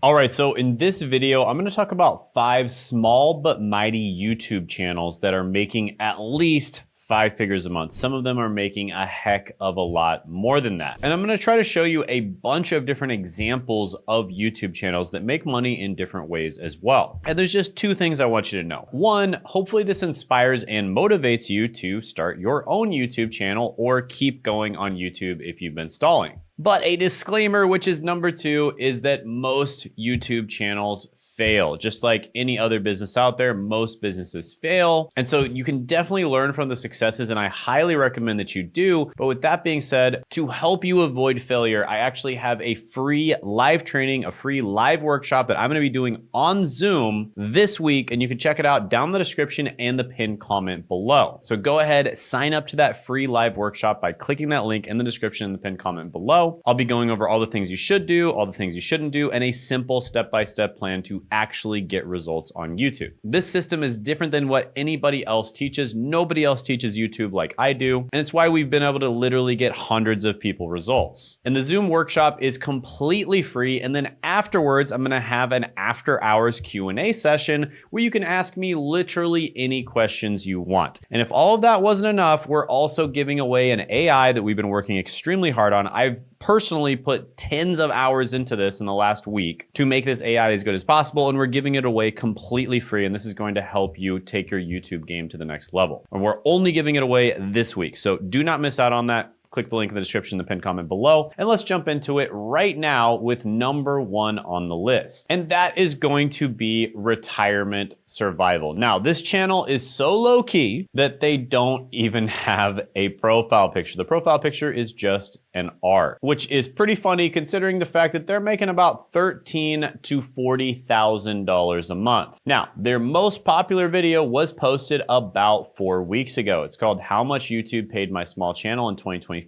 All right, so in this video, I'm gonna talk about 5 small but mighty YouTube channels that are making at least 5 figures a month. Some of them are making a heck of a lot more than that. And I'm gonna try to show you a bunch of different examples of YouTube channels that make money in different ways as well. And there's just 2 things I want you to know. 1, hopefully this inspires and motivates you to start your own YouTube channel or keep going on YouTube if you've been stalling. But a disclaimer, which is number 2, is that most YouTube channels fail. Just like any other business out there, most businesses fail. And so you can definitely learn from the successes, and I highly recommend that you do. But with that being said, to help you avoid failure, I actually have a free live training, a free live workshop that I'm gonna be doing on Zoom this week, and you can check it out down in the description and the pinned comment below. So go ahead, sign up to that free live workshop by clicking that link in the description and the pinned comment below. I'll be going over all the things you should do, all the things you shouldn't do, and a simple step-by-step plan to actually get results on YouTube. This system is different than what anybody else teaches. Nobody else teaches YouTube like I do, and it's why we've been able to literally get hundreds of people results. And the Zoom workshop is completely free, and then afterwards, I'm gonna have an after-hours Q&A session where you can ask me literally any questions you want. And if all of that wasn't enough, we're also giving away an AI that we've been working extremely hard on. I've personally put tens of hours into this in the last week to make this AI as good as possible, and we're giving it away completely free, and this is going to help you take your YouTube game to the next level. And we're only giving it away this week, so do not miss out on that. Click the link in the description, the pinned comment below, and let's jump into it right now with number 1 on the list. And that is going to be retirement survival. Now, this channel is so low key that they don't even have a profile picture. The profile picture is just an art, which is pretty funny considering the fact that they're making about $13,000 to $40,000 a month. Now, their most popular video was posted about 4 weeks ago. It's called How Much YouTube Paid My Small Channel in 2020.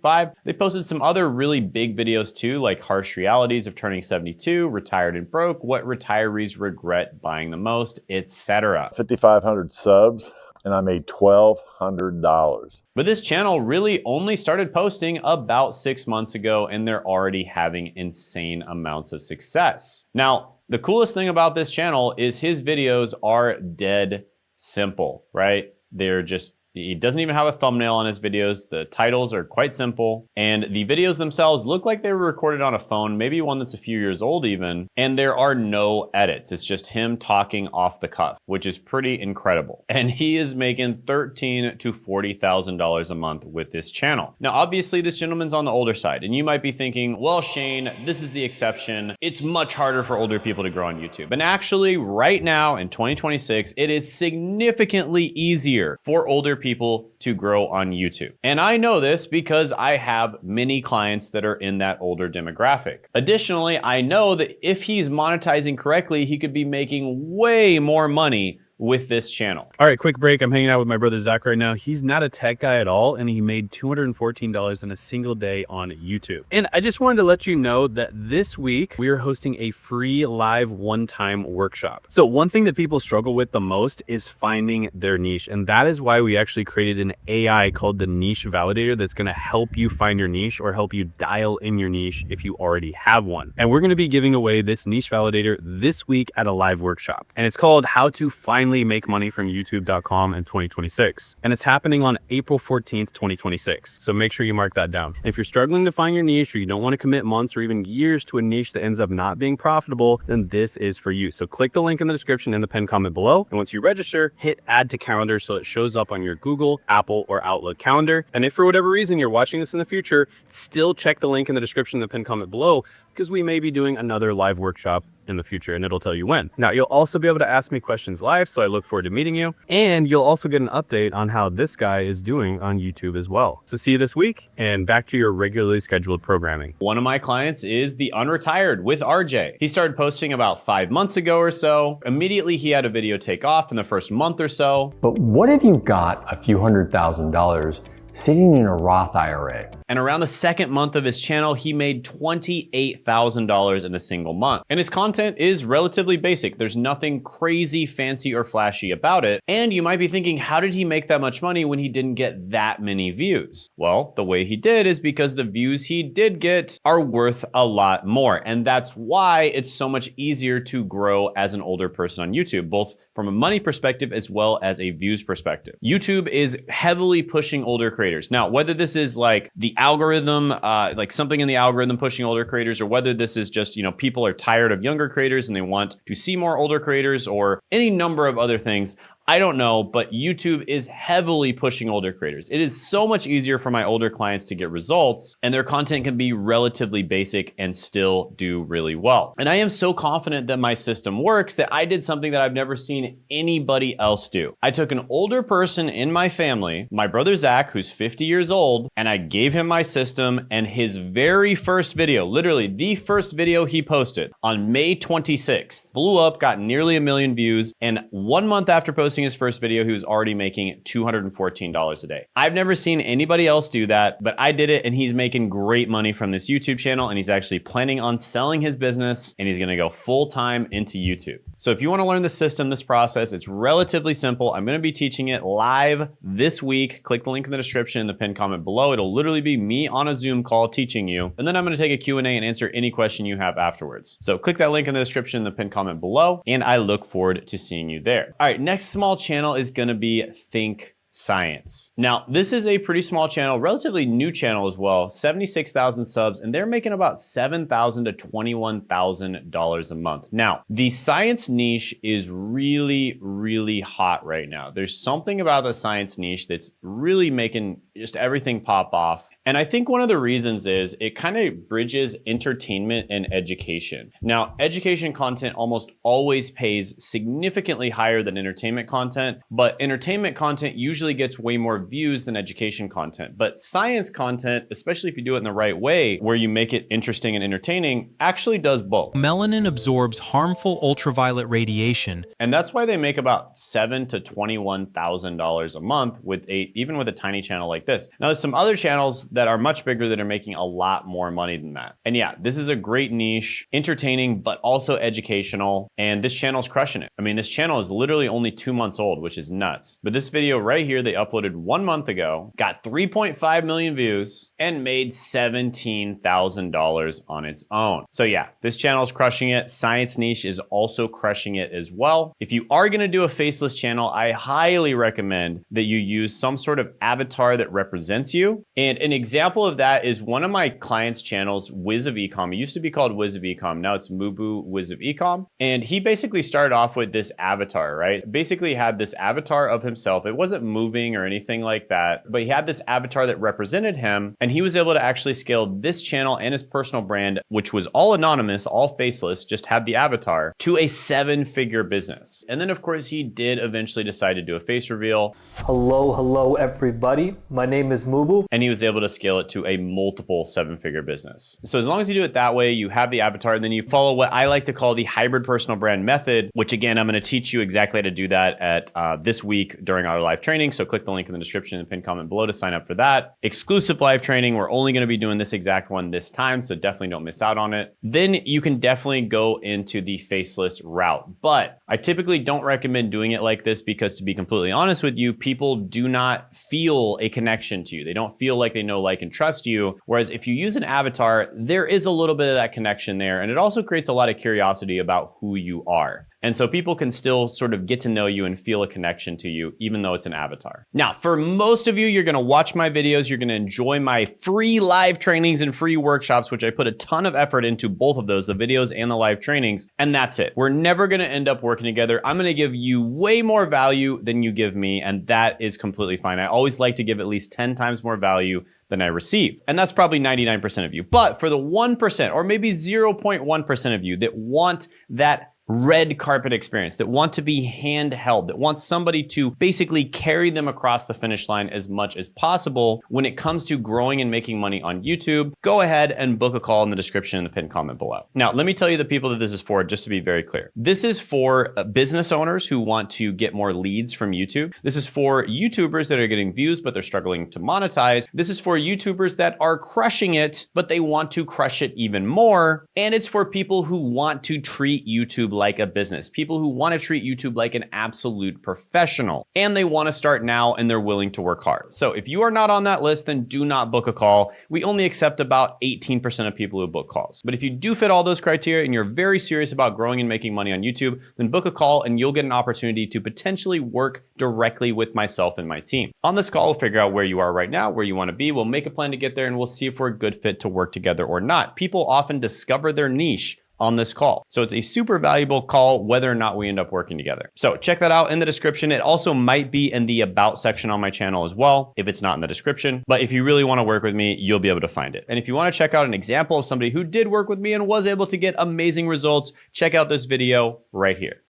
They posted some other really big videos too, like Harsh Realities of Turning 72, Retired and Broke, What Retirees Regret Buying the Most, etc. 5,500 subs, and I made $1,200. But this channel really only started posting about 6 months ago, and they're already having insane amounts of success. Now, the coolest thing about this channel is his videos are dead simple, right? They're just He doesn't even have a thumbnail on his videos. The titles are quite simple. And the videos themselves look like they were recorded on a phone, maybe one that's a few years old even. And there are no edits. It's just him talking off the cuff, which is pretty incredible. And he is making $13,000 to $40,000 a month with this channel. Now, obviously this gentleman's on the older side, and you might be thinking, well, Shane, this is the exception. It's much harder for older people to grow on YouTube. And actually right now in 2026, it is significantly easier for older people to grow on YouTube. And I know this because I have many clients that are in that older demographic. Additionally, I know that if he's monetizing correctly, he could be making way more money with this channel. All right, quick break. I'm hanging out with my brother Zach right now. He's not a tech guy at all, and he made $214 in a single day on YouTube. And I just wanted to let you know that this week we are hosting a free live one-time workshop. So one thing that people struggle with the most is finding their niche, and that is why we actually created an AI called the Niche Validator that's gonna help you find your niche or help you dial in your niche if you already have one. And we're gonna be giving away this Niche Validator this week at a live workshop. And it's called How to Finally Make Money from YouTube.com in 2026. And it's happening on April 14th, 2026. So make sure you mark that down. If you're struggling to find your niche, or you don't want to commit months or even years to a niche that ends up not being profitable, then this is for you. So click the link in the description and the pinned comment below. And once you register, hit add to calendar so it shows up on your Google, Apple, or Outlook calendar. And if for whatever reason you're watching this in the future, still check the link in the description and the pinned comment below, because we may be doing another live workshop in the future, and it'll tell you when. Now, you'll also be able to ask me questions live, so I look forward to meeting you. And you'll also get an update on how this guy is doing on YouTube as well. So see you this week, and back to your regularly scheduled programming. One of my clients is the Unretired with RJ. He started posting about 5 months ago or so. Immediately, he had a video take off in the first month or so. But what if you've got a few $100,000 sitting in a Roth IRA. And around the second month of his channel, he made $28,000 in a single month. And his content is relatively basic. There's nothing crazy, fancy, or flashy about it. And you might be thinking, how did he make that much money when he didn't get that many views? Well, the way he did is because the views he did get are worth a lot more. And that's why it's so much easier to grow as an older person on YouTube, both from a money perspective as well as a views perspective. YouTube is heavily pushing older creators. Now, whether this is like the algorithm, like something in the algorithm pushing older creators, or whether this is just, people are tired of younger creators and they want to see more older creators, or any number of other things, I don't know, but YouTube is heavily pushing older creators. It is so much easier for my older clients to get results, and their content can be relatively basic and still do really well. And I am so confident that my system works that I did something that I've never seen anybody else do. I took an older person in my family, my brother Zach, who's 50 years old, and I gave him my system, and his very first video, literally the first video he posted on May 26th, blew up, got nearly 1 million views, and 1 month after posting his first video, he was already making $214 a day. I've never seen anybody else do that, but I did it, and he's making great money from this YouTube channel, and he's actually planning on selling his business, and he's gonna go full-time into YouTube. So if you wanna learn the system, this process, it's relatively simple. I'm gonna be teaching it live this week. Click the link in the description in the pinned comment below. It'll literally be me on a Zoom call teaching you, and then I'm gonna take a Q&A and answer any question you have afterwards. So click that link in the description in the pinned comment below, and I look forward to seeing you there. All right, next small channel is gonna be Think Science. Now, this is a pretty small channel, relatively new channel as well, 76,000 subs, and they're making about $7,000 to $21,000 a month. Now, the science niche is really, really hot right now. There's something about the science niche that's really making just everything pop off. And I think one of the reasons is it kind of bridges entertainment and education. Now, education content almost always pays significantly higher than entertainment content, but entertainment content usually gets way more views than education content. But science content, especially if you do it in the right way, where you make it interesting and entertaining, actually does both. Melanin absorbs harmful ultraviolet radiation. And that's why they make about $7,000 to $21,000 a month even with a tiny channel like this. Now, there's some other channels that are much bigger that are making a lot more money than that. And yeah, this is a great niche, entertaining, but also educational. And this channel's crushing it. I mean, this channel is literally only 2 months old, which is nuts. But this video right here, they uploaded 1 month ago, got 3.5 million views, and made $17,000 on its own. So yeah, this channel is crushing it. Science niche is also crushing it as well. If you are gonna do a faceless channel, I highly recommend that you use some sort of avatar that represents you. And an example of that is one of my clients' channels, Wiz of Ecom. It used to be called Wiz of Ecom. Now it's Mubu Wiz of Ecom. And he basically started off with this avatar, right? Basically had this avatar of himself. It wasn't moving or anything like that, but he had this avatar that represented him, and he was able to actually scale this channel and his personal brand, which was all anonymous, all faceless, just had the avatar, to a 7-figure business. And then of course he did eventually decide to do a face reveal. Hello everybody. My name is Mubu. And he was able to scale it to a multiple 7-figure business. So as long as you do it that way, you have the avatar, and then you follow what I like to call the hybrid personal brand method, which again, I'm gonna teach you exactly how to do that at this week during our live training. So click the link in the description and pinned comment below to sign up for that. Exclusive live training. We're only gonna be doing this exact one this time, so definitely don't miss out on it. Then you can definitely go into the faceless route. But I typically don't recommend doing it like this because, to be completely honest with you, people do not feel a connection to you. They don't feel like they know, like, and trust you. Whereas if you use an avatar, there is a little bit of that connection there. And it also creates a lot of curiosity about who you are. And so people can still sort of get to know you and feel a connection to you, even though it's an avatar. Now, for most of you, you're gonna watch my videos, you're gonna enjoy my free live trainings and free workshops, which I put a ton of effort into both of those, the videos and the live trainings, and that's it. We're never gonna end up working together. I'm gonna give you way more value than you give me, and that is completely fine. I always like to give at least 10 times more value than I receive. And that's probably 99% of you. But for the 1%, or maybe 0.1% of you that want that red carpet experience, that want to be handheld, that wants somebody to basically carry them across the finish line as much as possible when it comes to growing and making money on YouTube, go ahead and book a call in the description in the pinned comment below. Now, let me tell you the people that this is for, just to be very clear. This is for business owners who want to get more leads from YouTube. This is for YouTubers that are getting views, but they're struggling to monetize. This is for YouTubers that are crushing it, but they want to crush it even more. And it's for people who want to treat YouTube like a business, people who want to treat YouTube like an absolute professional, and they want to start now and they're willing to work hard. So if you are not on that list, then do not book a call. We only accept about 18% of people who book calls. But if you do fit all those criteria and you're very serious about growing and making money on YouTube, then book a call and you'll get an opportunity to potentially work directly with myself and my team. On this call, we'll figure out where you are right now, where you want to be. We'll make a plan to get there, and we'll see if we're a good fit to work together or not. People often discover their niche on this call. So it's a super valuable call whether or not we end up working together. So check that out in the description. It also might be in the about section on my channel as well, if it's not in the description. But if you really want to work with me, you'll be able to find it. And if you want to check out an example of somebody who did work with me and was able to get amazing results, check out this video right here.